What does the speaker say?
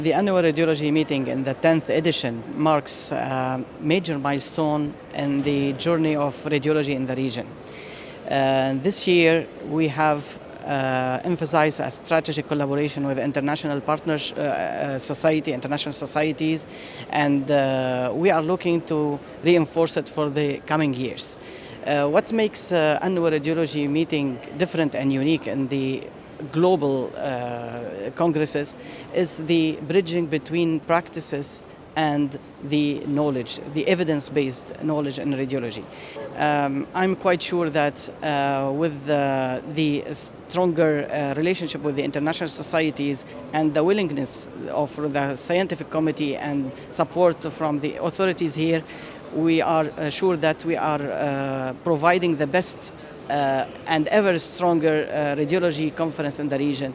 The Annual Radiology Meeting in the 10th edition marks a major milestone in the journey of radiology in the region. This year we have emphasized a strategic collaboration with international partners, international societies, and we are looking to reinforce it for the coming years. What makes Annual Radiology Meeting different and unique in the global congresses is the bridging between practices and the knowledge, the evidence-based knowledge in radiology. I'm quite sure that with the stronger relationship with the international societies and the willingness of the scientific committee and support from the authorities here, we are sure that we are providing the best and ever stronger radiology conference in the region.